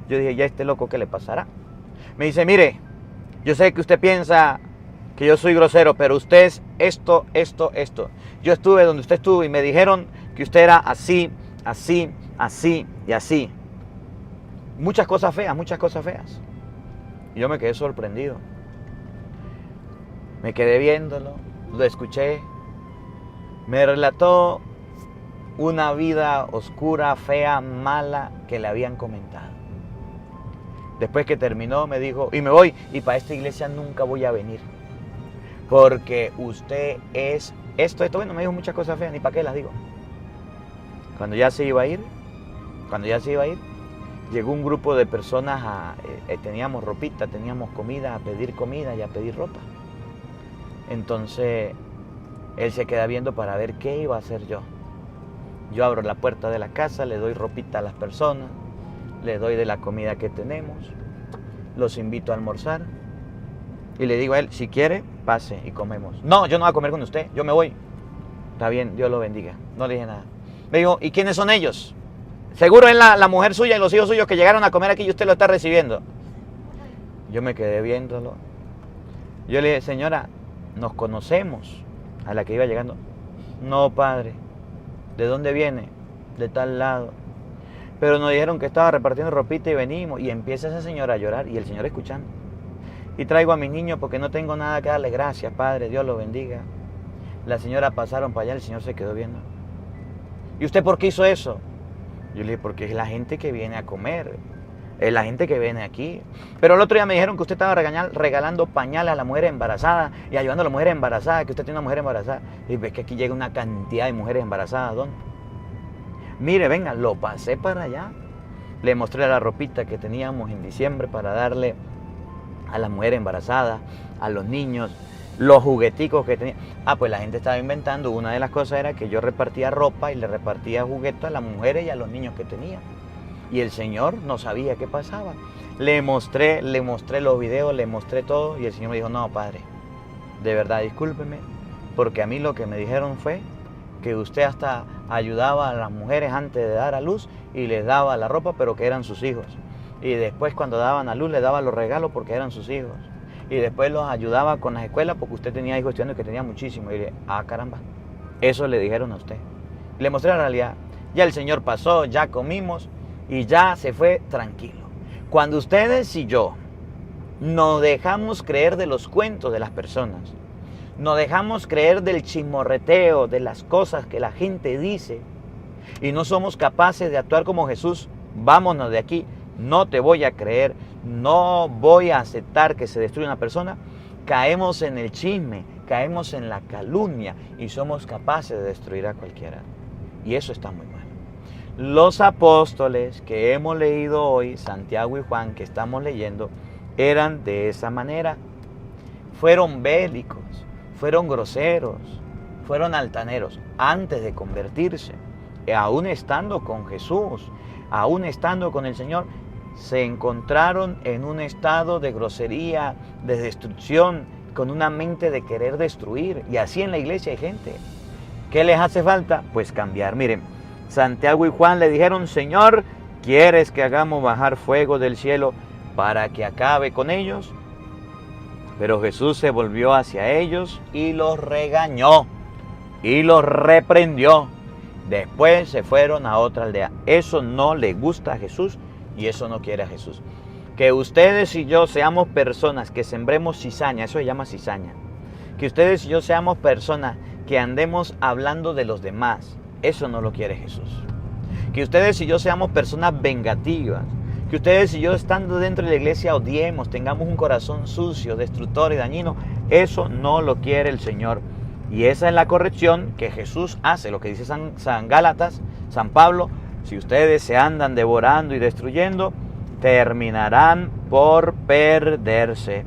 A: Yo dije, ya este loco, ¿qué le pasará? Me dice, mire, yo sé que usted piensa que yo soy grosero, pero usted es esto. Yo estuve donde usted estuvo y me dijeron que usted era así y así. Muchas cosas feas. Y yo me quedé sorprendido. Me quedé viéndolo, lo escuché. Me relató una vida oscura, fea, mala que le habían comentado. Después que terminó me dijo, y me voy, y para esta iglesia nunca voy a venir. Porque usted es esto, bueno, me dijo muchas cosas feas, ni para qué las digo. Cuando ya se iba a ir, llegó un grupo de personas, teníamos ropita, teníamos comida, a pedir comida y a pedir ropa. Entonces, él se queda viendo para ver qué iba a hacer yo. Yo abro la puerta de la casa, le doy ropita a las personas, le doy de la comida que tenemos, los invito a almorzar y le digo a él, si quiere, pase y comemos. No, yo no voy a comer con usted, yo me voy. Está bien, Dios lo bendiga. No le dije nada. Me dijo, ¿y quiénes son ellos? Seguro es la mujer suya y los hijos suyos que llegaron a comer aquí y usted lo está recibiendo. Yo me quedé viéndolo. Yo le dije, señora, nos conocemos. A la que iba llegando. No, padre. ¿De dónde viene? De tal lado. Pero nos dijeron que estaba repartiendo ropita y venimos. Y empieza esa señora a llorar y el señor escuchando. Y traigo a mis niños porque no tengo nada que darle. Gracias, padre. Dios lo bendiga. La señora pasaron para allá, el señor se quedó viendo. ¿Y usted por qué hizo eso? Yo le dije, porque es la gente que viene a comer. Es la gente que viene aquí. Pero el otro día me dijeron que usted estaba regalando pañales a la mujer embarazada y ayudando a la mujer embarazada, que usted tiene una mujer embarazada. Y ves que aquí llega una cantidad de mujeres embarazadas, ¿dónde? Mire, venga, lo pasé para allá. Le mostré la ropita que teníamos en diciembre para darle a las mujeres embarazadas, a los niños, los jugueticos que tenía. Pues la gente estaba inventando. Una de las cosas era que yo repartía ropa y le repartía juguetes a las mujeres y a los niños que tenía. Y el Señor no sabía qué pasaba. Le mostré los videos, le mostré todo y el Señor me dijo, no, padre, de verdad, discúlpeme, porque a mí lo que me dijeron fue que usted hasta ayudaba a las mujeres antes de dar a luz y les daba la ropa, pero que eran sus hijos. Y después cuando daban a luz les daba los regalos porque eran sus hijos. Y después los ayudaba con las escuelas porque usted tenía hijos estudiando que tenía muchísimo. Y le dije, caramba, eso le dijeron a usted. Y le mostré la realidad. Ya el Señor pasó, ya comimos. Y ya se fue tranquilo. Cuando ustedes y yo nos dejamos creer de los cuentos de las personas, nos dejamos creer del chismorreteo, de las cosas que la gente dice, y no somos capaces de actuar como Jesús, vámonos de aquí, no te voy a creer, no voy a aceptar que se destruya una persona, caemos en el chisme, caemos en la calumnia y somos capaces de destruir a cualquiera. Y eso está muy mal. Los apóstoles que hemos leído hoy, Santiago y Juan, que estamos leyendo, eran de esa manera. Fueron bélicos, fueron groseros, fueron altaneros antes de convertirse. Aún estando con Jesús, aún estando con el Señor, se encontraron en un estado de grosería, de destrucción, con una mente de querer destruir. Y así en la iglesia hay gente. ¿Qué les hace falta? Pues cambiar. Miren, Santiago y Juan le dijeron, Señor, ¿quieres que hagamos bajar fuego del cielo para que acabe con ellos? Pero Jesús se volvió hacia ellos y los regañó. y los reprendió. Después se fueron a otra aldea. Eso no le gusta a Jesús y eso no quiere a Jesús. Que ustedes y yo seamos personas que sembremos cizaña, eso se llama cizaña. Que ustedes y yo seamos personas que andemos hablando de los demás, eso no lo quiere Jesús. Que ustedes y yo seamos personas vengativas. Que ustedes y yo, estando dentro de la iglesia, odiemos, tengamos un corazón sucio, destructor y dañino, eso no lo quiere el Señor. Y esa es la corrección que Jesús hace, lo que dice San Gálatas, San Pablo: si ustedes se andan devorando y destruyendo, terminarán por perderse.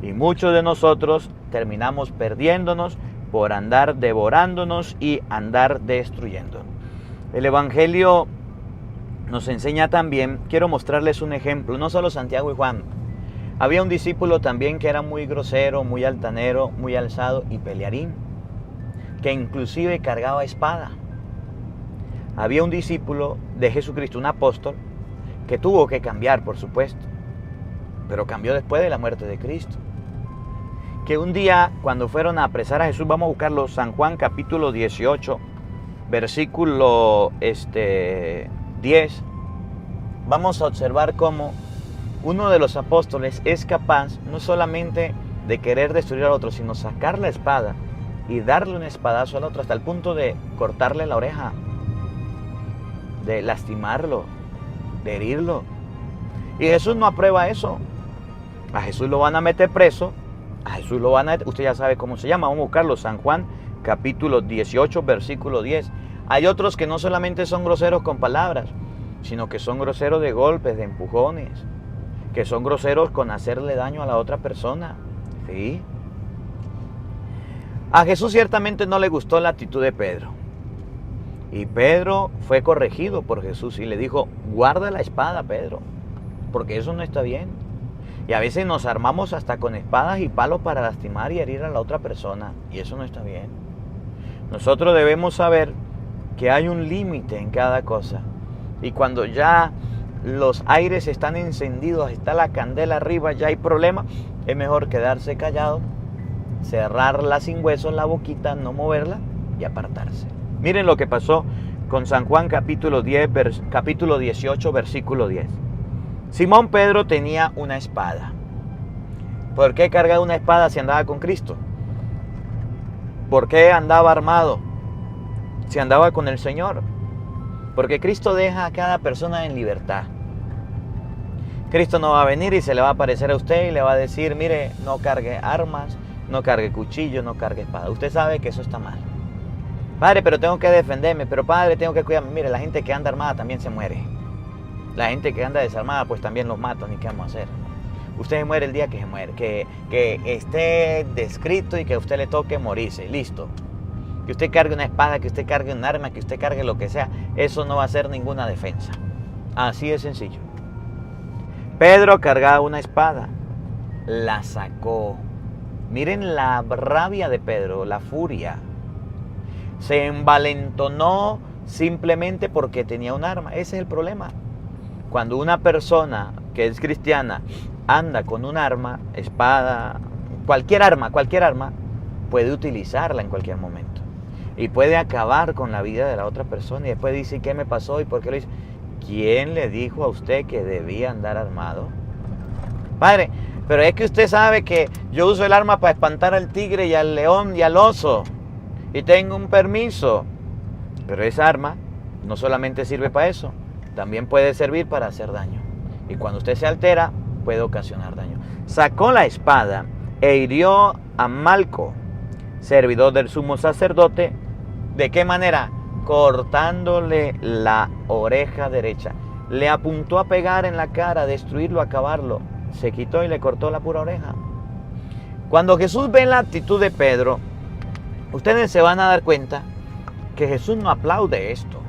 A: Y muchos de nosotros terminamos perdiéndonos por andar devorándonos y andar destruyendo. El Evangelio nos enseña también, quiero mostrarles un ejemplo, no solo Santiago y Juan. Había un discípulo también que era muy grosero, muy altanero, muy alzado y pelearín, que inclusive cargaba espada. Había un discípulo de Jesucristo, un apóstol, que tuvo que cambiar, por supuesto, pero cambió después de la muerte de Cristo. Que un día, cuando fueron a apresar a Jesús, vamos a buscarlo, San Juan capítulo 18, versículo 10, vamos a observar cómo uno de los apóstoles es capaz no solamente de querer destruir al otro, sino sacar la espada y darle un espadazo al otro hasta el punto de cortarle la oreja, de lastimarlo, de herirlo. Y Jesús no aprueba eso. A Jesús lo van a meter preso, a Jesús lo van a... Usted ya sabe cómo se llama, vamos a buscarlo, San Juan capítulo 18, versículo 10. Hay otros que no solamente son groseros con palabras, sino que son groseros de golpes, de empujones, que son groseros con hacerle daño a la otra persona. ¿Sí? A Jesús ciertamente no le gustó la actitud de Pedro. Y Pedro fue corregido por Jesús y le dijo: guarda la espada, Pedro, porque eso no está bien. Y a veces nos armamos hasta con espadas y palos para lastimar y herir a la otra persona, y eso no está bien. Nosotros debemos saber que hay un límite en cada cosa. Y cuando ya los aires están encendidos, está la candela arriba, ya hay problema, es mejor quedarse callado, cerrarla sin huesos la boquita, no moverla y apartarse. Miren lo que pasó con San Juan capítulo 18, versículo 10. Simón Pedro tenía una espada. ¿Por qué cargaba una espada si andaba con Cristo? ¿Por qué andaba armado si andaba con el Señor? Porque Cristo deja a cada persona en libertad. Cristo no va a venir y se le va a aparecer a usted y le va a decir: mire, no cargue armas, no cargue cuchillo, no cargue espada. Usted sabe que eso está mal. Padre, pero tengo que defenderme, pero padre, tengo que cuidarme. Mire, la gente que anda armada también se muere. La gente que anda desarmada, pues también los matan. ¿Y qué vamos a hacer? Usted se muere el día que se muere, que esté descrito y que a usted le toque morirse. Listo. Que usted cargue una espada, que usted cargue un arma, que usted cargue lo que sea, eso no va a ser ninguna defensa. Así de sencillo. Pedro cargaba una espada, la sacó. Miren la rabia de Pedro, la furia. Se envalentonó simplemente porque tenía un arma. Ese es el problema. Cuando una persona que es cristiana anda con un arma, espada, cualquier arma, puede utilizarla en cualquier momento. Y puede acabar con la vida de la otra persona. Y después dice: ¿qué me pasó y por qué lo hice? ¿Quién le dijo a usted que debía andar armado? Padre, pero es que usted sabe que yo uso el arma para espantar al tigre y al león y al oso. Y tengo un permiso. Pero esa arma no solamente sirve para eso, también puede servir para hacer daño. Y cuando usted se altera, puede ocasionar daño. Sacó la espada e hirió a Malco, servidor del sumo sacerdote. ¿De qué manera? Cortándole la oreja derecha. Le apuntó a pegar en la cara, a destruirlo, a acabarlo. Se quitó y le cortó la pura oreja. Cuando Jesús ve la actitud de Pedro, ustedes se van a dar cuenta que Jesús no aplaude esto.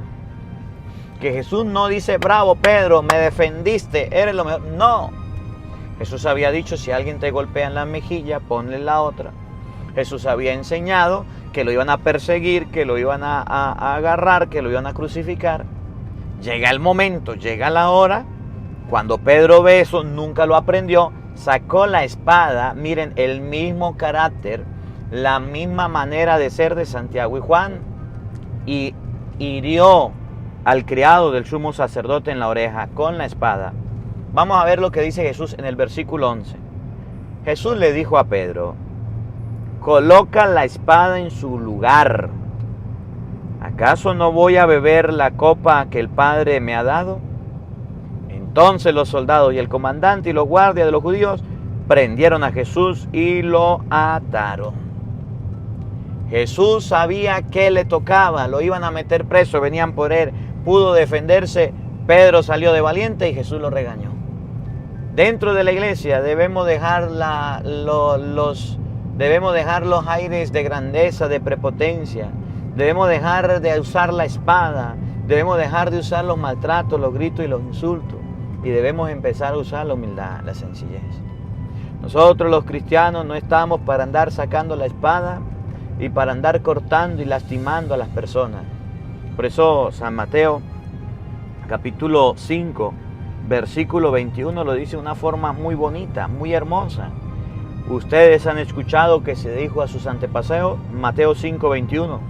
A: Que Jesús no dice: bravo Pedro, me defendiste, eres lo mejor. No. Jesús había dicho: si alguien te golpea en la mejilla, ponle la otra. Jesús había enseñado que lo iban a perseguir, que lo iban a agarrar, que lo iban a crucificar. Llega el momento, llega la hora. Cuando Pedro ve eso, nunca lo aprendió, sacó la espada. Miren, el mismo carácter la misma manera de ser de Santiago y Juan y hirió al criado del sumo sacerdote en la oreja con la espada. Vamos a ver lo que dice Jesús en el versículo 11. Jesús le dijo a Pedro: coloca la espada en su lugar. ¿Acaso no voy a beber la copa que el Padre me ha dado? Entonces los soldados y el comandante y los guardias de los judíos prendieron a Jesús y lo ataron. Jesús sabía que le tocaba, lo iban a meter preso, venían por él, pudo defenderse. Pedro salió de valiente y Jesús lo regañó. Dentro de la iglesia debemos dejar los aires de grandeza, de prepotencia. Debemos dejar de usar la espada. Debemos dejar de usar los maltratos, los gritos y los insultos. Y debemos empezar a usar la humildad, la sencillez. Nosotros los cristianos no estamos para andar sacando la espada y para andar cortando y lastimando a las personas. Por eso San Mateo, capítulo 5, versículo 21, lo dice de una forma muy bonita, muy hermosa. Ustedes han escuchado que se dijo a sus antepasados, Mateo 5, 21,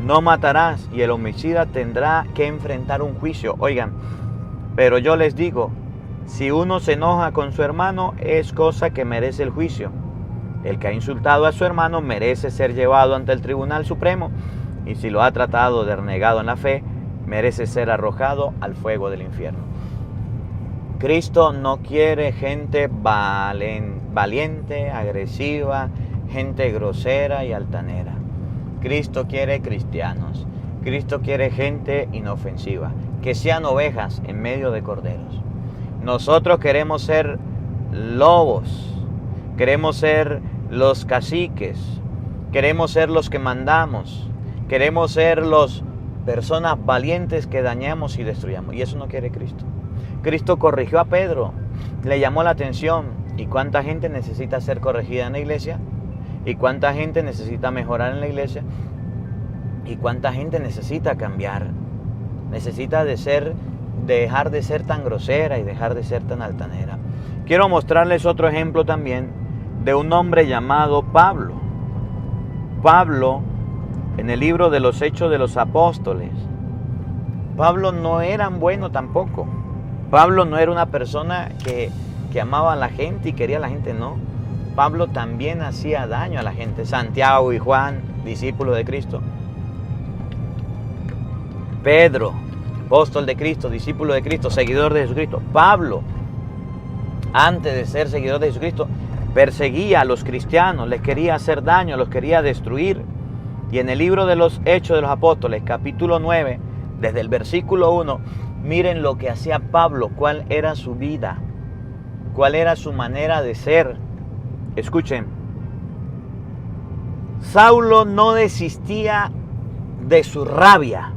A: no matarás y el homicida tendrá que enfrentar un juicio. Oigan, pero yo les digo, si uno se enoja con su hermano, es cosa que merece el juicio. El que ha insultado a su hermano merece ser llevado ante el Tribunal Supremo, y si lo ha tratado de renegado en la fe, merece ser arrojado al fuego del infierno. Cristo no quiere gente valiente, agresiva, gente grosera y altanera. Cristo quiere cristianos. Cristo quiere gente inofensiva, que sean ovejas en medio de corderos. Nosotros queremos ser lobos, queremos ser los caciques, queremos ser los que mandamos, queremos ser las personas valientes que dañamos y destruyamos. Y eso no quiere Cristo. Cristo corrigió a Pedro, le llamó la atención. ¿Y cuánta gente necesita ser corregida en la iglesia? ¿Y cuánta gente necesita mejorar en la iglesia? ¿Y cuánta gente necesita cambiar? Necesita dejar de ser tan grosera y dejar de ser tan altanera. Quiero mostrarles otro ejemplo también de un hombre llamado Pablo. Pablo, en el libro de los Hechos de los Apóstoles, Pablo no era bueno tampoco. Pablo no era una persona que amaba a la gente y quería a la gente, no. Pablo también hacía daño a la gente. Santiago y Juan, discípulos de Cristo. Pedro, apóstol de Cristo, discípulo de Cristo, seguidor de Jesucristo. Pablo, antes de ser seguidor de Jesucristo, perseguía a los cristianos, les quería hacer daño, los quería destruir. Y en el libro de los Hechos de los Apóstoles, capítulo 9, desde el versículo 1, miren lo que hacía Pablo, cuál era su vida, cuál era su manera de ser. Escuchen, Saulo no desistía de su rabia,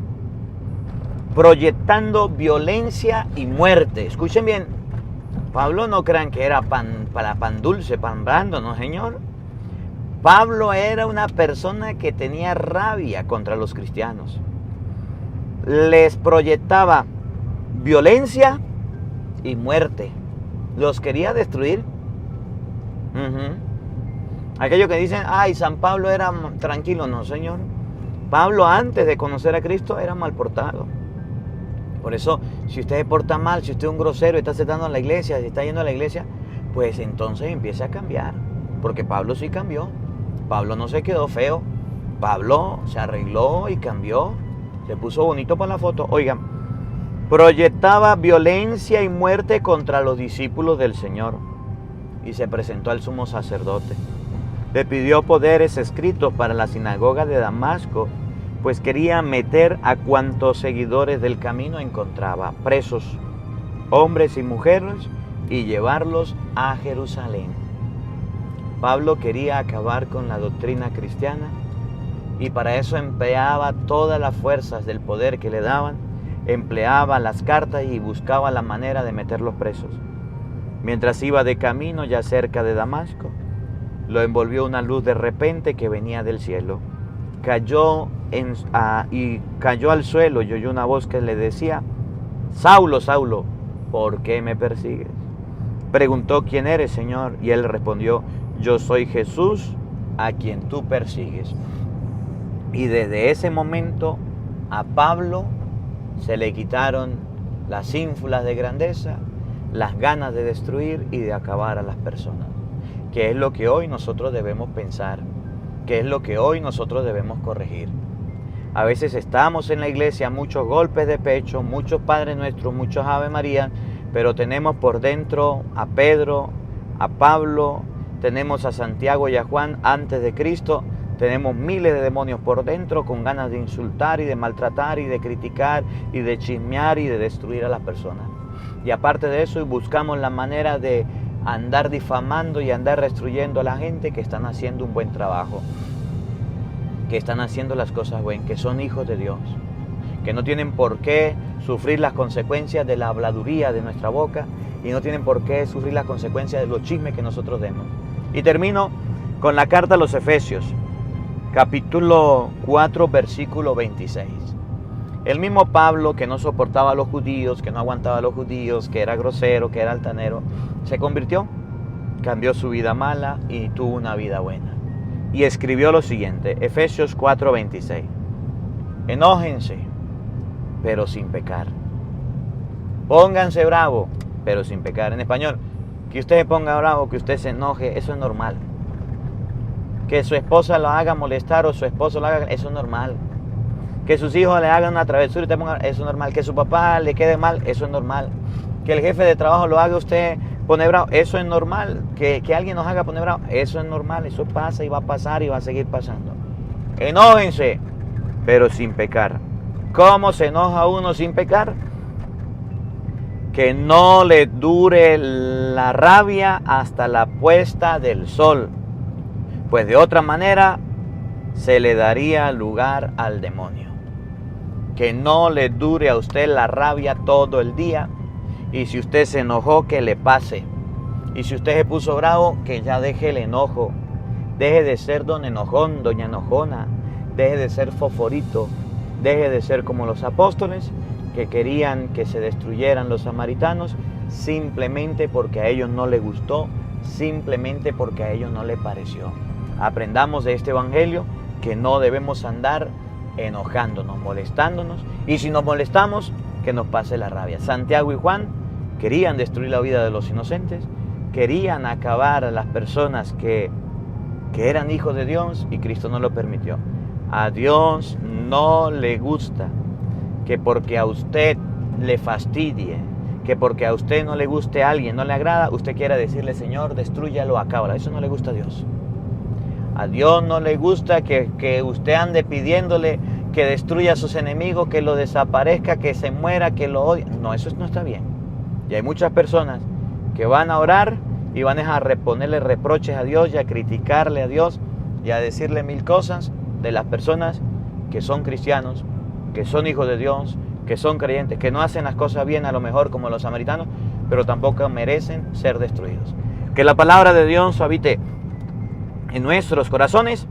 A: proyectando violencia y muerte. Escuchen bien, Pablo no crean que era pan dulce, pan blando, no señor. Pablo era una persona que tenía rabia contra los cristianos. Les proyectaba violencia y muerte. Los quería destruir. Aquellos que dicen, ay, San Pablo era tranquilo. No, señor. Pablo, antes de conocer a Cristo, era mal portado. Por eso, si usted se porta mal, si usted es un grosero y está aceptando a la iglesia, si está yendo a la iglesia, pues entonces empiece a cambiar. Porque Pablo sí cambió. Pablo no se quedó feo. Pablo se arregló y cambió. Se puso bonito para la foto. Oigan, proyectaba violencia y muerte contra los discípulos del Señor. Y se presentó al sumo sacerdote. Le pidió poderes escritos para la sinagoga de Damasco, pues quería meter a cuantos seguidores del camino encontraba presos, hombres y mujeres, y llevarlos a Jerusalén. Pablo quería acabar con la doctrina cristiana y para eso empleaba todas las fuerzas del poder que le daban, empleaba las cartas y buscaba la manera de meterlos presos. Mientras iba de camino ya cerca de Damasco, lo envolvió una luz de repente que venía del cielo. Cayó al suelo y oyó una voz que le decía, Saulo, Saulo, ¿por qué me persigues? Preguntó, ¿quién eres, Señor? Y él respondió, yo soy Jesús, a quien tú persigues. Y desde ese momento a Pablo se le quitaron las ínfulas de grandeza, las ganas de destruir y de acabar a las personas, que es lo que hoy nosotros debemos pensar, que es lo que hoy nosotros debemos corregir. A veces estamos en la iglesia, muchos golpes de pecho, muchos Padre Nuestro, muchos Ave María, pero tenemos por dentro a Pedro, a Pablo, tenemos a Santiago y a Juan antes de Cristo, tenemos miles de demonios por dentro con ganas de insultar y de maltratar y de criticar y de chismear y de destruir a las personas. Y aparte de eso, buscamos la manera de andar difamando y andar destruyendo a la gente que están haciendo un buen trabajo, que están haciendo las cosas buenas, que son hijos de Dios, que no tienen por qué sufrir las consecuencias de la habladuría de nuestra boca y no tienen por qué sufrir las consecuencias de los chismes que nosotros demos. Y termino con la carta a los Efesios, capítulo 4, versículo 26. El mismo Pablo, que no soportaba a los judíos, que no aguantaba a los judíos, que era grosero, que era altanero, se convirtió, cambió su vida mala y tuvo una vida buena. Y escribió lo siguiente, Efesios 4, 26. Enójense, pero sin pecar. Pónganse bravo, pero sin pecar. En español, que usted se ponga bravo, que usted se enoje, eso es normal. Que su esposa lo haga molestar o su esposo lo haga, eso es normal. Que sus hijos le hagan una travesura y usted ponga, eso es normal. Que su papá le quede mal, eso es normal. Que el jefe de trabajo lo haga usted poner bravo, eso es normal. Que alguien nos haga poner bravo, eso es normal. Eso pasa y va a pasar y va a seguir pasando. Enójense, pero sin pecar. ¿Cómo se enoja uno sin pecar? Que no le dure la rabia hasta la puesta del sol, pues de otra manera se le daría lugar al demonio. Que no le dure a usted la rabia todo el día, y si usted se enojó, que le pase. Y si usted se puso bravo, que ya deje el enojo. Deje de ser don enojón, doña enojona, deje de ser foforito, deje de ser como los apóstoles que querían que se destruyeran los samaritanos simplemente porque a ellos no les gustó, simplemente porque a ellos no les pareció. Aprendamos de este evangelio que no debemos andar enojándonos, molestándonos, y si nos molestamos, que nos pase la rabia. Santiago y Juan querían destruir la vida de los inocentes, querían acabar a las personas que eran hijos de Dios, y Cristo no lo permitió. A Dios no le gusta que porque a usted le fastidie, que porque a usted no le guste a alguien, no le agrada, usted quiera decirle, Señor, destrúyalo, acábalo. Eso no le gusta a Dios. A Dios no le gusta que usted ande pidiéndole que destruya a sus enemigos, que lo desaparezca, que se muera, que lo odie. No, eso no está bien. Y hay muchas personas que van a orar y van a reponerle reproches a Dios y a criticarle a Dios y a decirle mil cosas de las personas que son cristianos, que son hijos de Dios, que son creyentes, que no hacen las cosas bien a lo mejor como los samaritanos, pero tampoco merecen ser destruidos. Que la palabra de Dios habite en nuestros corazones